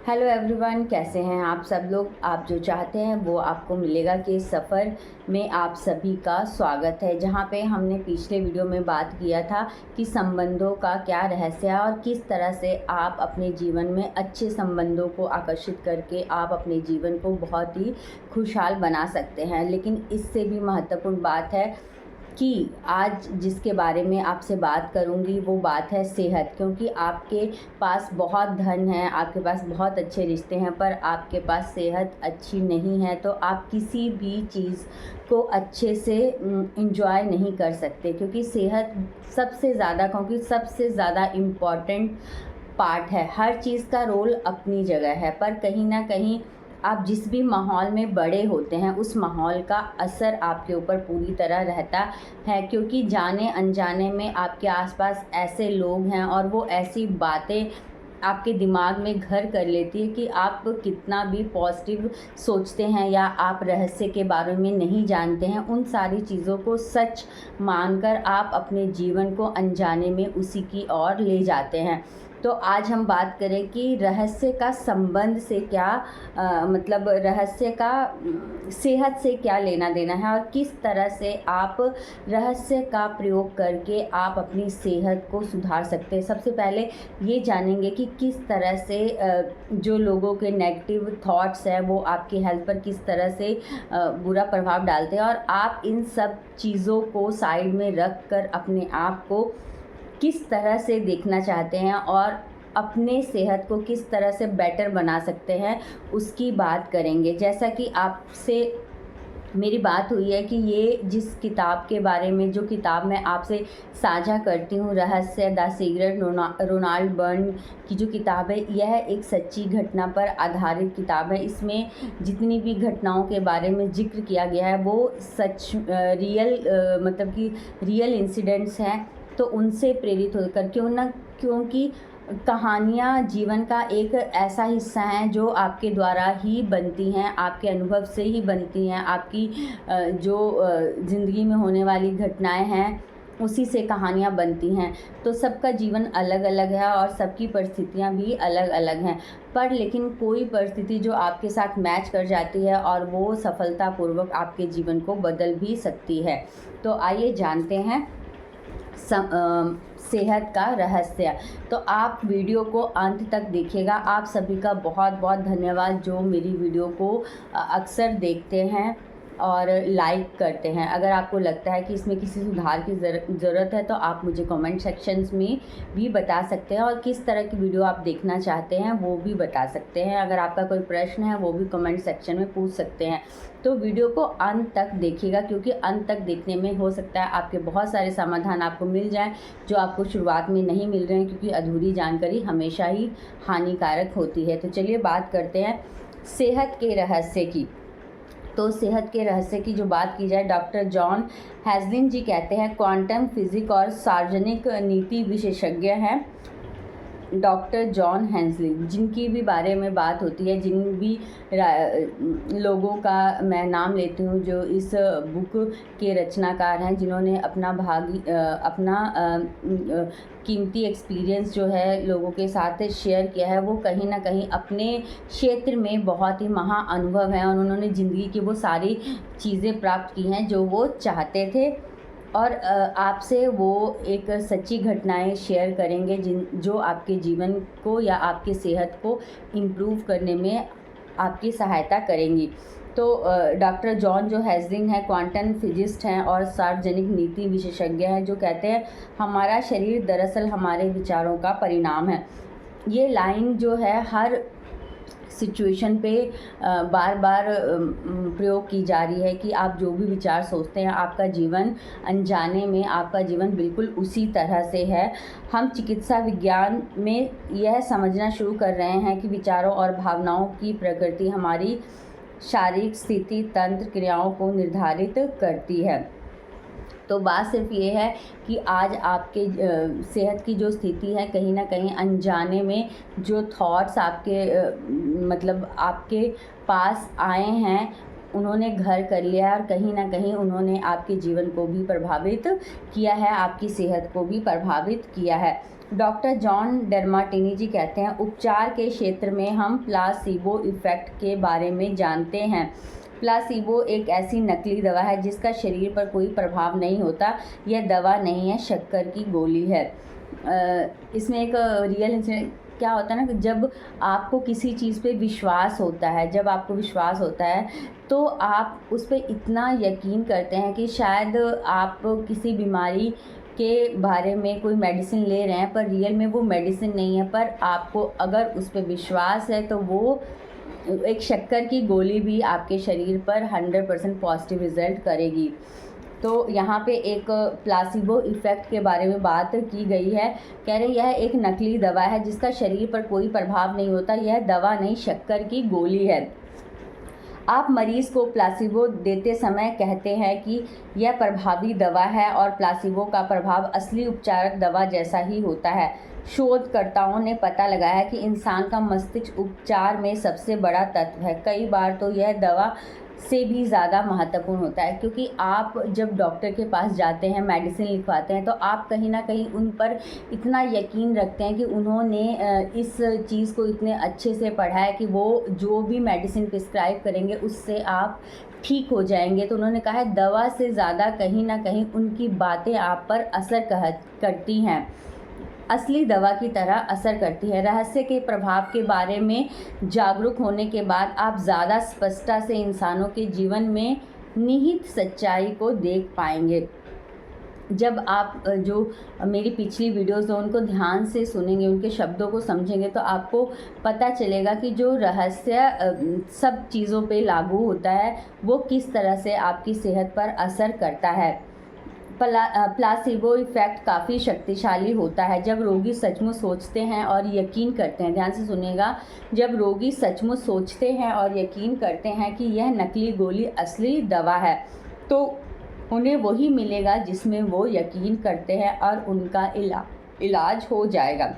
Hello everyone, कैसे हैं आप सब लोग। आप जो चाहते हैं वो आपको मिलेगा कि इस सफ़र में आप सभी का स्वागत है। जहां पे हमने पिछले वीडियो में बात किया था कि संबंधों का क्या रहस्य है और किस तरह से आप अपने जीवन में अच्छे संबंधों को आकर्षित करके आप अपने जीवन को बहुत ही खुशहाल बना सकते हैं। लेकिन इससे भी महत्वपूर्ण बात है कि आज जिसके बारे में आपसे बात करूंगी वो बात है सेहत। क्योंकि आपके पास बहुत धन है, आपके पास बहुत अच्छे रिश्ते हैं, पर आपके पास सेहत अच्छी नहीं है तो आप किसी भी चीज़ को अच्छे से इंजॉय नहीं कर सकते। क्योंकि सेहत सबसे ज़्यादा इम्पॉर्टेंट पार्ट है। हर चीज़ का रोल अपनी जगह है, पर कहीं ना कहीं आप जिस भी माहौल में बड़े होते हैं उस माहौल का असर आपके ऊपर पूरी तरह रहता है। क्योंकि जाने अनजाने में आपके आसपास ऐसे लोग हैं और वो ऐसी बातें आपके दिमाग में घर कर लेती है कि आप कितना भी पॉजिटिव सोचते हैं या आप रहस्य के बारे में नहीं जानते हैं, उन सारी चीज़ों को सच मानकर आप अपने जीवन को अनजाने में उसी की ओर ले जाते हैं। तो आज हम बात करें कि रहस्य का संबंध से क्या मतलब रहस्य का सेहत से क्या लेना देना है और किस तरह से आप रहस्य का प्रयोग करके आप अपनी सेहत को सुधार सकते हैं। सबसे पहले ये जानेंगे कि किस तरह से जो लोगों के नेगेटिव थॉट्स हैं वो आपकी हेल्थ पर किस तरह से बुरा प्रभाव डालते हैं और आप इन सब चीज़ों को साइड में रख कर अपने आप को किस तरह से देखना चाहते हैं और अपने सेहत को किस तरह से बेटर बना सकते हैं उसकी बात करेंगे। जैसा कि आपसे मेरी बात हुई है कि ये जिस किताब के बारे में जो किताब मैं आपसे साझा करती हूँ, रहस्य द सीक्रेट, रोनाल्ड बर्न की जो किताब है, यह एक सच्ची घटना पर आधारित किताब है। इसमें जितनी भी घटनाओं के बारे में जिक्र किया गया है वो सच रियल मतलब कि रियल इंसिडेंट्स हैं। तो उनसे प्रेरित होकर क्योंकि कहानियाँ जीवन का एक ऐसा हिस्सा हैं जो आपके द्वारा ही बनती हैं, आपके अनुभव से ही बनती हैं। आपकी जो ज़िंदगी में होने वाली घटनाएं हैं उसी से कहानियाँ बनती हैं। तो सबका जीवन अलग अलग है और सबकी परिस्थितियाँ भी अलग अलग हैं, पर लेकिन कोई परिस्थिति जो आपके साथ मैच कर जाती है और वो सफलतापूर्वक आपके जीवन को बदल भी सकती है। तो आइए जानते हैं सेहत का रहस्य। तो आप वीडियो को अंत तक देखिएगा। आप सभी का बहुत बहुत धन्यवाद जो मेरी वीडियो को अक्सर देखते हैं और लाइक करते हैं। अगर आपको लगता है कि इसमें किसी सुधार की ज़रूरत है तो आप मुझे कमेंट सेक्शंस में भी बता सकते हैं और किस तरह की वीडियो आप देखना चाहते हैं वो भी बता सकते हैं। अगर आपका कोई प्रश्न है वो भी कमेंट सेक्शन में पूछ सकते हैं। तो वीडियो को अंत तक देखिएगा, क्योंकि अंत तक देखने में हो सकता है आपके बहुत सारे समाधान आपको मिल जाएं जो आपको शुरुआत में नहीं मिल रहे हैं, क्योंकि अधूरी जानकारी हमेशा ही हानिकारक होती है। तो चलिए बात करते हैं सेहत के रहस्य की। तो सेहत के रहस्य की जो बात की जाए, डॉक्टर जॉन हैजलिन जी कहते हैं, क्वांटम फिजिक और सार्वजनिक नीति विशेषज्ञ हैं डॉक्टर जॉन हैजलिन, जिनकी भी बारे में बात होती है, जिन भी लोगों का मैं नाम लेती हूँ जो इस बुक के रचनाकार हैं, जिन्होंने अपना कीमती एक्सपीरियंस जो है लोगों के साथ शेयर किया है, वो कहीं ना कहीं अपने क्षेत्र में बहुत ही महा अनुभव है और उन्होंने ज़िंदगी की वो सारी चीज़ें प्राप्त की हैं जो वो चाहते थे। और आपसे वो एक सच्ची घटनाएं शेयर करेंगे जो आपके जीवन को या आपकी सेहत को इम्प्रूव करने में आपकी सहायता करेंगी। तो डॉक्टर जॉन जो हैजलिन है क्वांटम फिजिस्ट हैं और सार्वजनिक नीति विशेषज्ञ हैं, जो कहते हैं हमारा शरीर दरअसल हमारे विचारों का परिणाम है। ये लाइन जो है हर सिचुएशन पे बार बार प्रयोग की जा रही है कि आप जो भी विचार सोचते हैं आपका जीवन अनजाने में आपका जीवन बिल्कुल उसी तरह से है। हम चिकित्सा विज्ञान में यह समझना शुरू कर रहे हैं कि विचारों और भावनाओं की प्रकृति हमारी शारीरिक स्थिति तंत्र क्रियाओं को निर्धारित करती है। तो बात सिर्फ ये है कि आज आपके सेहत की जो स्थिति है, कहीं ना कहीं अनजाने में जो थॉट्स आपके मतलब आपके पास आए हैं उन्होंने घर कर लिया है और कहीं ना कहीं उन्होंने आपके जीवन को भी प्रभावित किया है, आपकी सेहत को भी प्रभावित किया है। डॉक्टर जॉन डेमार्टिनी जी कहते हैं, उपचार के क्षेत्र में हम प्लासिबो इफ़ेक्ट के बारे में जानते हैं। प्लासिबो एक ऐसी नकली दवा है जिसका शरीर पर कोई प्रभाव नहीं होता। यह दवा नहीं है, शक्कर की गोली है। इसमें एक रियल इंसिडेंट क्या होता है ना, कि जब आपको किसी चीज़ पे विश्वास होता है, जब आपको विश्वास होता है तो आप उस पे इतना यकीन करते हैं कि शायद आप किसी बीमारी के बारे में कोई मेडिसिन ले रहे हैं पर रियल में वो मेडिसिन नहीं है, पर आपको अगर उस पे विश्वास है तो वो एक शक्कर की गोली भी आपके शरीर पर 100% पॉजिटिव रिज़ल्ट करेगी। तो यहाँ पे एक प्लासिबो इफ़ेक्ट के बारे में बात की गई है। कह रहे यह एक नकली दवा है जिसका शरीर पर कोई प्रभाव नहीं होता। यह दवा नहीं, शक्कर की गोली है। आप मरीज़ को प्लासिबो देते समय कहते हैं कि यह प्रभावी दवा है और प्लासिबो का प्रभाव असली उपचारक दवा जैसा ही होता है। शोधकर्ताओं ने पता लगाया कि इंसान का मस्तिष्क उपचार में सबसे बड़ा तत्व है। कई बार तो यह दवा से भी ज़्यादा महत्वपूर्ण होता है, क्योंकि आप जब डॉक्टर के पास जाते हैं, मेडिसिन लिखवाते हैं, तो आप कहीं ना कहीं उन पर इतना यकीन रखते हैं कि उन्होंने इस चीज़ को इतने अच्छे से पढ़ा है कि वो जो भी मेडिसिन प्रिस्क्राइब करेंगे उससे आप ठीक हो जाएंगे। तो उन्होंने कहा है दवा से ज़्यादा कहीं ना कहीं उनकी बातें आप पर असर करती हैं, असली दवा की तरह असर करती है। रहस्य के प्रभाव के बारे में जागरूक होने के बाद आप ज़्यादा स्पष्टता से इंसानों के जीवन में निहित सच्चाई को देख पाएंगे। जब आप जो मेरी पिछली वीडियोज़ हैं उनको ध्यान से सुनेंगे, उनके शब्दों को समझेंगे, तो आपको पता चलेगा कि जो रहस्य सब चीज़ों पे लागू होता है वो किस तरह से आपकी सेहत पर असर करता है। प्लासिबो इफ़ेक्ट काफ़ी शक्तिशाली होता है जब रोगी सचमुच सोचते हैं और यकीन करते हैं। ध्यान से सुनिएगा, जब रोगी सचमुच सोचते हैं और यकीन करते हैं कि यह नकली गोली असली दवा है, तो उन्हें वही मिलेगा जिसमें वो यकीन करते हैं और उनका इलाज हो जाएगा।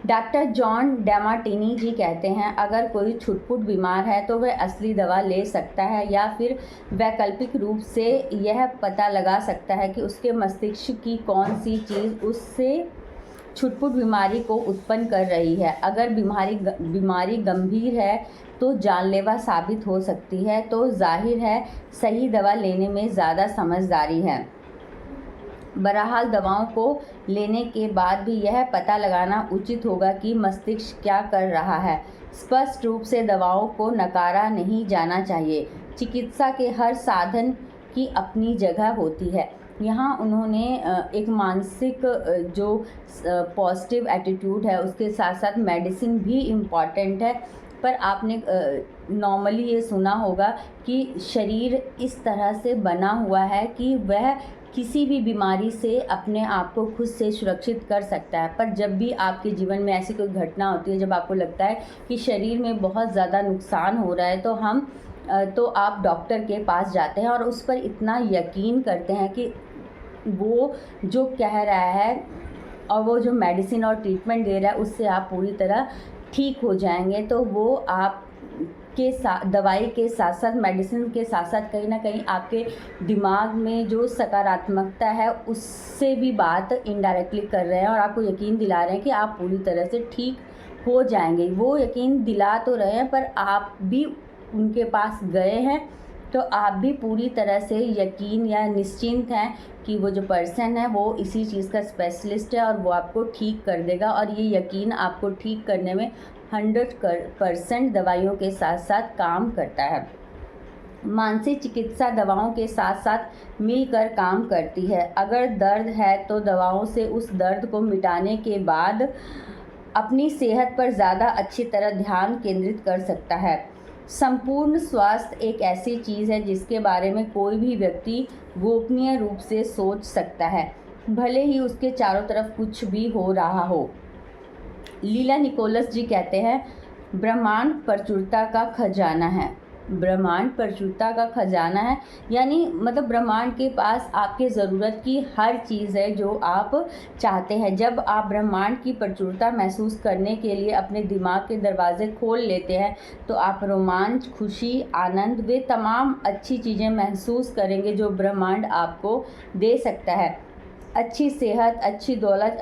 डॉक्टर जॉन डेमार्टिनी जी कहते हैं, अगर कोई छुटपुट बीमार है तो वह असली दवा ले सकता है या फिर वैकल्पिक रूप से यह पता लगा सकता है कि उसके मस्तिष्क की कौन सी चीज़ उससे छुटपुट बीमारी को उत्पन्न कर रही है। अगर बीमारी गंभीर है तो जानलेवा साबित हो सकती है, तो जाहिर है सही दवा लेने में ज़्यादा समझदारी है। बहरहाल दवाओं को लेने के बाद भी यह पता लगाना उचित होगा कि मस्तिष्क क्या कर रहा है। स्पष्ट रूप से दवाओं को नकारा नहीं जाना चाहिए। चिकित्सा के हर साधन की अपनी जगह होती है। यहाँ उन्होंने एक मानसिक जो पॉजिटिव एटीट्यूड है उसके साथ साथ मेडिसिन भी इम्पॉर्टेंट है। पर आपने नॉर्मली ये सुना होगा कि शरीर इस तरह से बना हुआ है कि वह किसी भी बीमारी से अपने आप को खुद से सुरक्षित कर सकता है। पर जब भी आपके जीवन में ऐसी कोई घटना होती है, जब आपको लगता है कि शरीर में बहुत ज़्यादा नुकसान हो रहा है, तो आप डॉक्टर के पास जाते हैं और उस पर इतना यकीन करते हैं कि वो जो कह रहा है और वो जो मेडिसिन और ट्रीटमेंट दे रहा है उससे आप पूरी तरह ठीक हो जाएंगे। तो वो आप के साथ दवाई के साथ साथ मेडिसिन के साथ साथ कहीं ना कहीं आपके दिमाग में जो सकारात्मकता है उससे भी बात इनडायरेक्टली कर रहे हैं और आपको यकीन दिला रहे हैं कि आप पूरी तरह से ठीक हो जाएंगे। वो यकीन दिला तो रहे हैं, पर आप भी उनके पास गए हैं तो आप भी पूरी तरह से यकीन या निश्चिंत हैं कि वो जो पर्सन है वो इसी चीज़ का स्पेशलिस्ट है और वो आपको ठीक कर देगा। और ये यकीन आपको ठीक करने में 100% दवाइयों के साथ साथ काम करता है। मानसिक चिकित्सा दवाओं के साथ साथ मिलकर काम करती है। अगर दर्द है तो दवाओं से उस दर्द को मिटाने के बाद अपनी सेहत पर ज़्यादा अच्छी तरह ध्यान केंद्रित कर सकता है। संपूर्ण स्वास्थ्य एक ऐसी चीज़ है जिसके बारे में कोई भी व्यक्ति गोपनीय रूप से सोच सकता है, भले ही उसके चारों तरफ कुछ भी हो रहा हो। लीला निकोलस जी कहते हैं, ब्रह्मांड प्रचुरता का खजाना है। ब्रह्मांड प्रचुरता का खजाना है, यानी मतलब ब्रह्मांड के पास आपके ज़रूरत की हर चीज़ है जो आप चाहते हैं। जब आप ब्रह्मांड की प्रचुरता महसूस करने के लिए अपने दिमाग के दरवाजे खोल लेते हैं तो आप रोमांच, खुशी, आनंद, वे तमाम अच्छी चीज़ें महसूस करेंगे जो ब्रह्मांड आपको दे सकता है। अच्छी सेहत, अच्छी दौलत,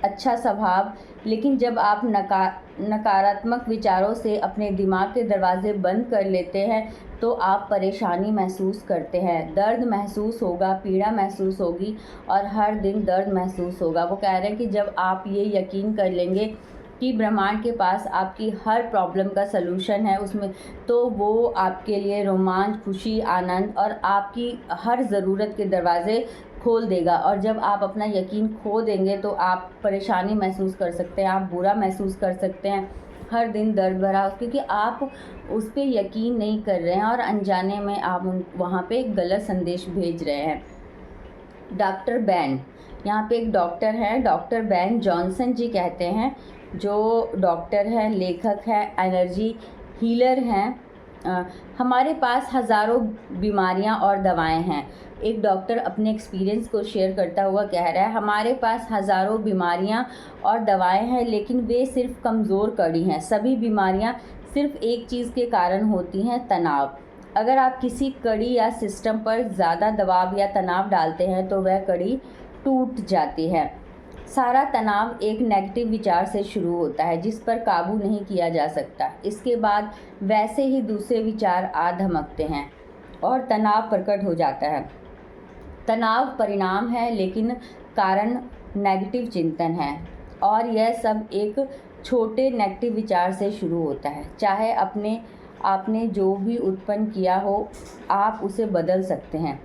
अच्छा स्वभाव। लेकिन जब आप नकारात्मक विचारों से अपने दिमाग के दरवाजे बंद कर लेते हैं तो आप परेशानी महसूस करते हैं, दर्द महसूस होगा, पीड़ा महसूस होगी और हर दिन दर्द महसूस होगा। वो कह रहे हैं कि जब आप ये यकीन कर लेंगे कि ब्रह्मांड के पास आपकी हर प्रॉब्लम का सलूशन है उसमें, तो वो आपके लिए रोमांच, खुशी, आनंद और आपकी हर ज़रूरत के दरवाज़े खोल देगा। और जब आप अपना यकीन खो देंगे तो आप परेशानी महसूस कर सकते हैं, आप बुरा महसूस कर सकते हैं, हर दिन दर्द भरा, क्योंकि आप उस पर यकीन नहीं कर रहे हैं और अनजाने में आप वहाँ पे एक गलत संदेश भेज रहे हैं। डॉक्टर बैन, यहाँ पे एक डॉक्टर हैं, डॉक्टर बैन जॉनसन जी कहते हैं, जो डॉक्टर हैं, लेखक हैं, एनर्जी हीलर हैं। हमारे पास हज़ारों बीमारियां और दवाएं हैं। एक डॉक्टर अपने एक्सपीरियंस को शेयर करता हुआ कह रहा है, हमारे पास हज़ारों बीमारियां और दवाएं हैं, लेकिन वे सिर्फ कमज़ोर कड़ी हैं। सभी बीमारियां सिर्फ एक चीज़ के कारण होती हैं, तनाव। अगर आप किसी कड़ी या सिस्टम पर ज़्यादा दबाव या तनाव डालते हैं तो वह कड़ी टूट जाती है। सारा तनाव एक नेगेटिव विचार से शुरू होता है जिस पर काबू नहीं किया जा सकता। इसके बाद वैसे ही दूसरे विचार आ धमकते हैं और तनाव प्रकट हो जाता है। तनाव परिणाम है लेकिन कारण नेगेटिव चिंतन है, और यह सब एक छोटे नेगेटिव विचार से शुरू होता है। चाहे आपने जो भी उत्पन्न किया हो, आप उसे बदल सकते हैं।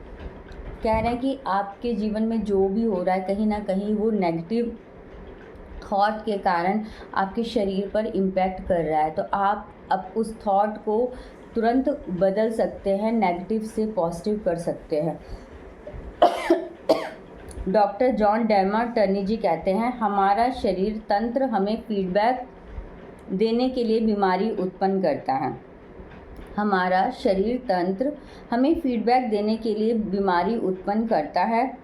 कह रहे हैं कि आपके जीवन में जो भी हो रहा है कहीं ना कहीं वो नेगेटिव थॉट के कारण आपके शरीर पर इम्पैक्ट कर रहा है, तो आप अब उस थॉट को तुरंत बदल सकते हैं, नेगेटिव से पॉजिटिव कर सकते हैं। डॉक्टर जॉन डेमार्टिनी जी कहते हैं, हमारा शरीर तंत्र हमें फीडबैक देने के लिए बीमारी उत्पन्न करता है। हमारा शरीर तंत्र हमें फीडबैक देने के लिए बीमारी उत्पन्न करता है।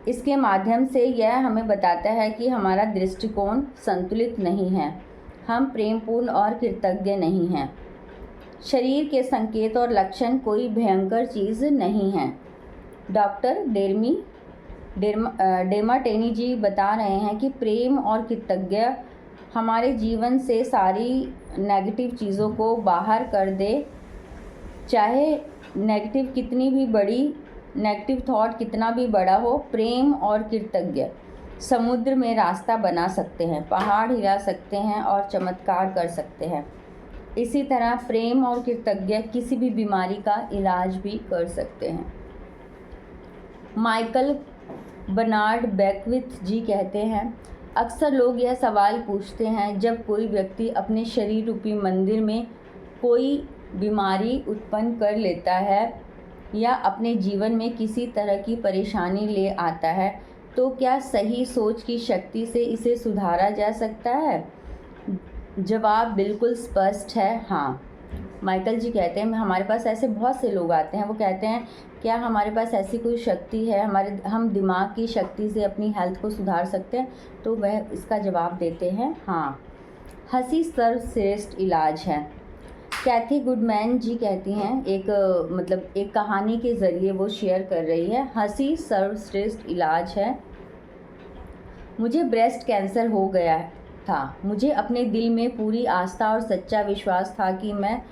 इसके माध्यम से यह हमें बताता है कि हमारा दृष्टिकोण संतुलित नहीं है, हम प्रेमपूर्ण और कृतज्ञ नहीं हैं। शरीर के संकेत और लक्षण कोई भयंकर चीज़ नहीं है। डॉक्टर डेमार्टिनी जी बता रहे हैं कि प्रेम और कृतज्ञ हमारे जीवन से सारी नेगेटिव चीज़ों को बाहर कर दे। चाहे नेगेटिव थॉट कितना भी बड़ा हो, प्रेम और कृतज्ञ समुद्र में रास्ता बना सकते हैं, पहाड़ हिला सकते हैं और चमत्कार कर सकते हैं। इसी तरह प्रेम और कृतज्ञ किसी भी बीमारी का इलाज भी कर सकते हैं। माइकल बर्नार्ड बैकविथ जी कहते हैं, अक्सर लोग यह सवाल पूछते हैं, जब कोई व्यक्ति अपने शरीर रूपी मंदिर में कोई बीमारी उत्पन्न कर लेता है या अपने जीवन में किसी तरह की परेशानी ले आता है, तो क्या सही सोच की शक्ति से इसे सुधारा जा सकता है? जवाब बिल्कुल स्पष्ट है, हाँ। माइकल जी कहते हैं, हमारे पास ऐसे बहुत से लोग आते हैं, वो कहते हैं क्या हमारे पास ऐसी कोई शक्ति है, हम दिमाग की शक्ति से अपनी हेल्थ को सुधार सकते हैं? तो वह इसका जवाब देते हैं, हाँ। हंसी सर्वश्रेष्ठ इलाज है। कैथी गुडमैन जी कहती हैं, एक कहानी के ज़रिए वो शेयर कर रही है, हंसी सर्वश्रेष्ठ इलाज है। मुझे ब्रेस्ट कैंसर हो गया था। मुझे अपने दिल में पूरी आस्था और सच्चा विश्वास था कि मैं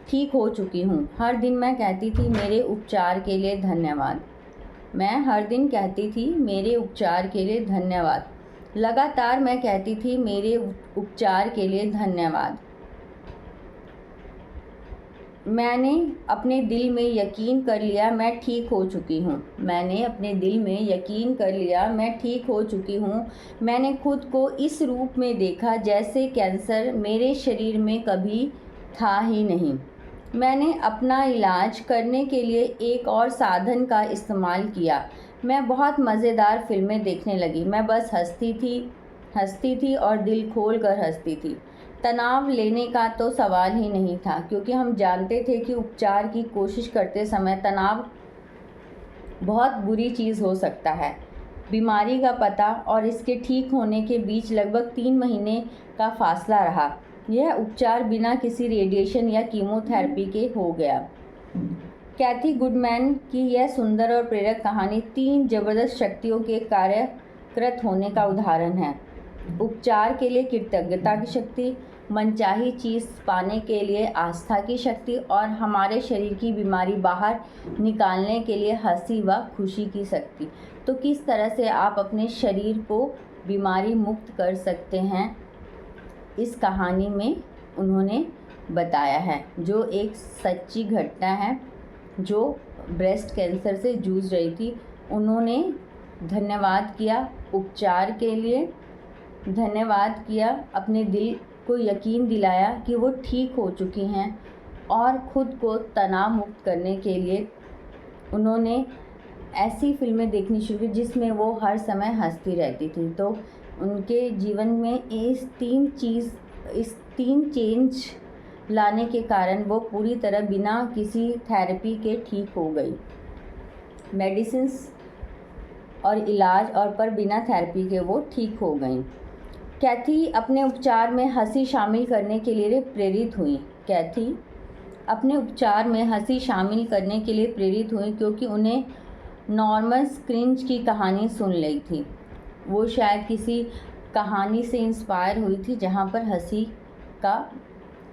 ठीक हो चुकी हूँ। हर दिन मैं कहती थी मेरे उपचार के लिए धन्यवाद। लगातार मैं कहती थी मेरे उपचार के लिए धन्यवाद। मैंने अपने दिल में यकीन कर लिया मैं ठीक हो चुकी हूँ। मैंने खुद को इस रूप में देखा जैसे कैंसर मेरे शरीर में कभी था ही नहीं। मैंने अपना इलाज करने के लिए एक और साधन का इस्तेमाल किया। मैं बहुत मज़ेदार फिल्में देखने लगी। मैं बस हंसती थी और दिल खोल कर हंसती थी। तनाव लेने का तो सवाल ही नहीं था, क्योंकि हम जानते थे कि उपचार की कोशिश करते समय तनाव बहुत बुरी चीज़ हो सकता है। बीमारी का पता और इसके ठीक होने के बीच लगभग 3 महीने का फासला रहा। यह उपचार बिना किसी रेडिएशन या कीमोथेरेपी के हो गया। कैथी गुडमैन की यह सुंदर और प्रेरक कहानी 3 जबरदस्त शक्तियों के कार्यरत होने का उदाहरण है। उपचार के लिए कृतज्ञता की शक्ति, मनचाही चीज़ पाने के लिए आस्था की शक्ति और हमारे शरीर की बीमारी बाहर निकालने के लिए हंसी व खुशी की शक्ति। तो किस तरह से आप अपने शरीर को बीमारी मुक्त कर सकते हैं, इस कहानी में उन्होंने बताया है, जो एक सच्ची घटना है। जो ब्रेस्ट कैंसर से जूझ रही थी, उन्होंने धन्यवाद किया उपचार के लिए, धन्यवाद किया, अपने दिल को यकीन दिलाया कि वो ठीक हो चुकी हैं और ख़ुद को तनाव मुक्त करने के लिए उन्होंने ऐसी फिल्में देखनी शुरू की जिसमें वो हर समय हंसती रहती थी। तो उनके जीवन में इस तीन चेंज लाने के कारण वो पूरी तरह बिना किसी थेरेपी के ठीक हो गई। मेडिसिन्स और इलाज और पर बिना थेरेपी के वो ठीक हो गई। कैथी अपने उपचार में हंसी शामिल करने के लिए प्रेरित हुई। कैथी अपने उपचार में हंसी शामिल करने के लिए प्रेरित हुई क्योंकि उन्हें नॉर्मन स्क्रिंज की कहानी सुन ली थी। वो शायद किसी कहानी से इंस्पायर हुई थी जहाँ पर हंसी का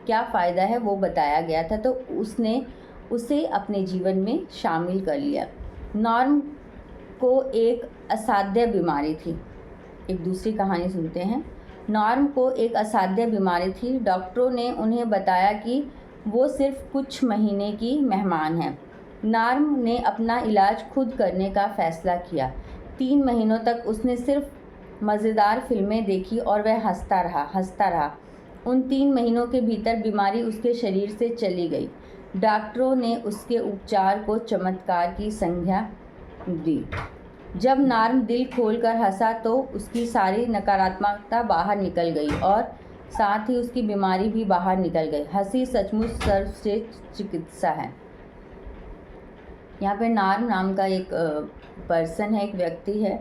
क्या फ़ायदा है वो बताया गया था, तो उसने उसे अपने जीवन में शामिल कर लिया। नॉर्म को एक असाध्य बीमारी थी। एक दूसरी कहानी सुनते हैं। नॉर्म को एक असाध्य बीमारी थी। डॉक्टरों ने उन्हें बताया कि वो सिर्फ कुछ महीने की मेहमान है। नॉर्म ने अपना इलाज खुद करने का फ़ैसला किया। 3 महीनों तक उसने सिर्फ मज़ेदार फिल्में देखी और वह हंसता रहा। उन 3 महीनों के भीतर बीमारी उसके शरीर से चली गई। डॉक्टरों ने उसके उपचार को चमत्कार की संज्ञा दी। जब नॉर्म दिल खोलकर हंसा तो उसकी सारी नकारात्मकता बाहर निकल गई और साथ ही उसकी बीमारी भी बाहर निकल गई। हंसी सचमुच सर्वश्रेष्ठ चिकित्सा है। यहाँ पे नॉर्म नाम का एक पर्सन है, एक व्यक्ति है,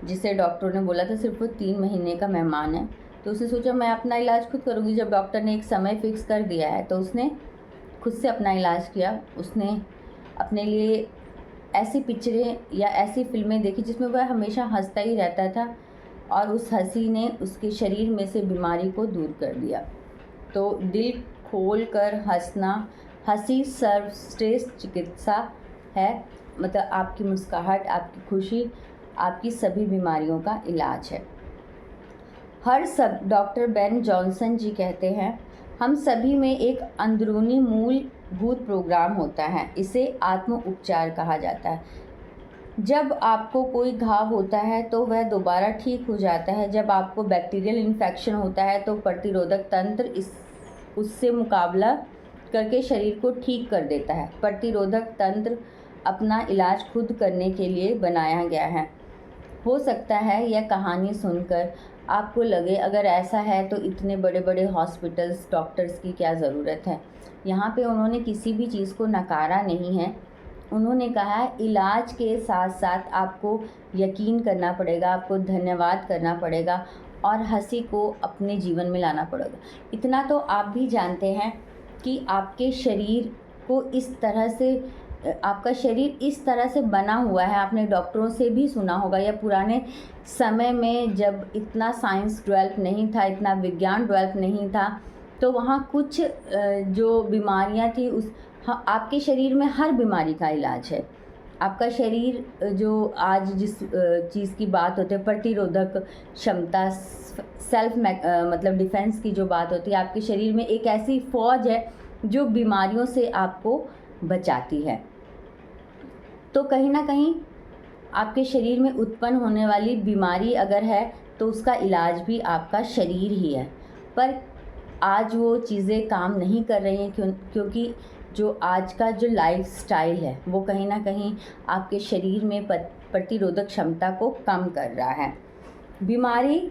जिसे डॉक्टरों ने बोला था सिर्फ वो 3 महीने का मेहमान है। तो उसने सोचा मैं अपना इलाज खुद करूँगी। जब डॉक्टर ने एक समय फ़िक्स कर दिया है तो उसने खुद से अपना इलाज किया। उसने अपने लिए ऐसी पिक्चरें या ऐसी फिल्में देखी जिसमें वह हमेशा हंसता ही रहता था और उस हंसी ने उसके शरीर में से बीमारी को दूर कर दिया। तो दिल खोल कर हंसना, हंसी सर्वश्रेष्ठ चिकित्सा है। मतलब आपकी मुस्कुराहट, आपकी खुशी, आपकी सभी बीमारियों का इलाज है। डॉक्टर बेन जॉनसन जी कहते हैं, हम सभी में एक अंदरूनी मूलभूत प्रोग्राम होता है, इसे आत्म उपचार कहा जाता है। जब आपको कोई घाव होता है तो वह दोबारा ठीक हो जाता है। जब आपको बैक्टीरियल इन्फेक्शन होता है तो प्रतिरोधक तंत्र उससे मुकाबला करके शरीर को ठीक कर देता है। प्रतिरोधक तंत्र अपना इलाज खुद करने के लिए बनाया गया है। हो सकता है यह कहानी सुनकर आपको लगे अगर ऐसा है तो इतने बड़े बड़े हॉस्पिटल्स, डॉक्टर्स की क्या ज़रूरत है। यहाँ पे उन्होंने किसी भी चीज़ को नकारा नहीं है। उन्होंने कहा है इलाज के साथ साथ आपको यकीन करना पड़ेगा, आपको धन्यवाद करना पड़ेगा और हंसी को अपने जीवन में लाना पड़ेगा। इतना तो आप भी जानते हैं कि आपके शरीर को इस तरह से, आपका शरीर इस तरह से बना हुआ है। आपने डॉक्टरों से भी सुना होगा या पुराने समय में जब इतना साइंस डेवलप नहीं था, इतना विज्ञान डेवलप नहीं था, तो वहाँ कुछ जो बीमारियाँ थी आपके शरीर में हर बीमारी का इलाज है। आपका शरीर जो आज जिस चीज़ की बात होती है, प्रतिरोधक क्षमता, सेल्फ मतलब डिफेंस की जो बात होती है, आपके शरीर में एक ऐसी फौज है जो बीमारियों से आपको बचाती है। तो कहीं ना कहीं आपके शरीर में उत्पन्न होने वाली बीमारी अगर है तो उसका इलाज भी आपका शरीर ही है। पर आज वो चीज़ें काम नहीं कर रही हैं क्योंकि जो आज का जो लाइफ स्टाइल है वो कहीं ना कहीं आपके शरीर में प्रतिरोधक क्षमता को कम कर रहा है। बीमारी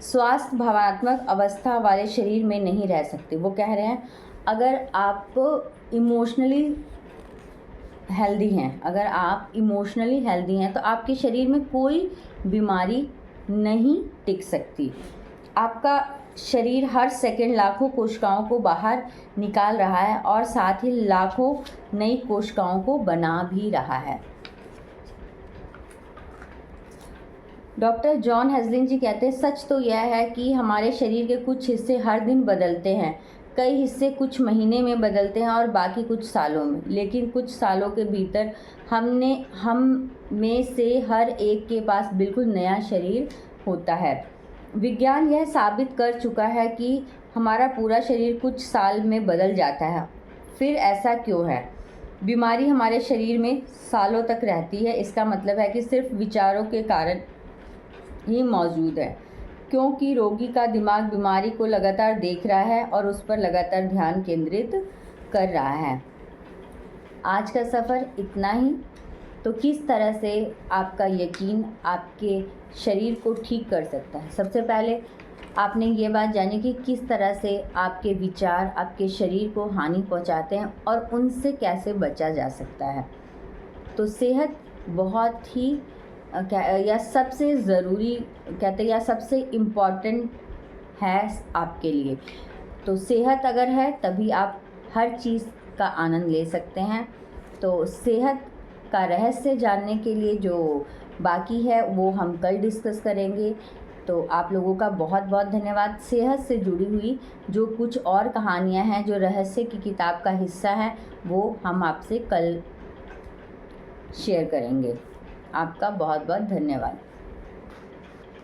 स्वास्थ्य भावनात्मक अवस्था वाले शरीर में नहीं रह सकती। वो कह रहे हैं अगर आप इमोशनली हेल्दी हैं, अगर आप इमोशनली हेल्दी हैं तो आपके शरीर में कोई बीमारी नहीं टिक सकती। आपका शरीर हर सेकंड लाखों कोशिकाओं को बाहर निकाल रहा है और साथ ही लाखों नई कोशिकाओं को बना भी रहा है। डॉक्टर जॉन हेजलिंग जी कहते हैं, सच तो यह है कि हमारे शरीर के कुछ हिस्से हर दिन बदलते हैं। कई हिस्से कुछ महीने में बदलते हैं और बाकी कुछ सालों में, लेकिन कुछ सालों के भीतर हम में से हर एक के पास बिल्कुल नया शरीर होता है। विज्ञान यह साबित कर चुका है कि हमारा पूरा शरीर कुछ साल में बदल जाता है। फिर ऐसा क्यों है? बीमारी हमारे शरीर में सालों तक रहती है। इसका मतलब है कि सिर्फ विचारों के कारण ही मौजूद है, क्योंकि रोगी का दिमाग बीमारी को लगातार देख रहा है और उस पर लगातार ध्यान केंद्रित कर रहा है। आज का सफ़र इतना ही। तो किस तरह से आपका यकीन आपके शरीर को ठीक कर सकता है? सबसे पहले आपने ये बात जानी कि किस तरह से आपके विचार आपके शरीर को हानि पहुंचाते हैं और उनसे कैसे बचा जा सकता है। तो सेहत बहुत ही या सबसे ज़रूरी कहते हैं या सबसे इम्पॉर्टेंट है आपके लिए। तो सेहत अगर है तभी आप हर चीज़ का आनंद ले सकते हैं। तो सेहत का रहस्य जानने के लिए जो बाकी है वो हम कल डिस्कस करेंगे। तो आप लोगों का बहुत बहुत धन्यवाद। सेहत से जुड़ी हुई जो कुछ और कहानियां हैं, जो रहस्य की किताब का हिस्सा है, वो हम आपसे कल शेयर करेंगे। आपका बहुत बहुत धन्यवाद।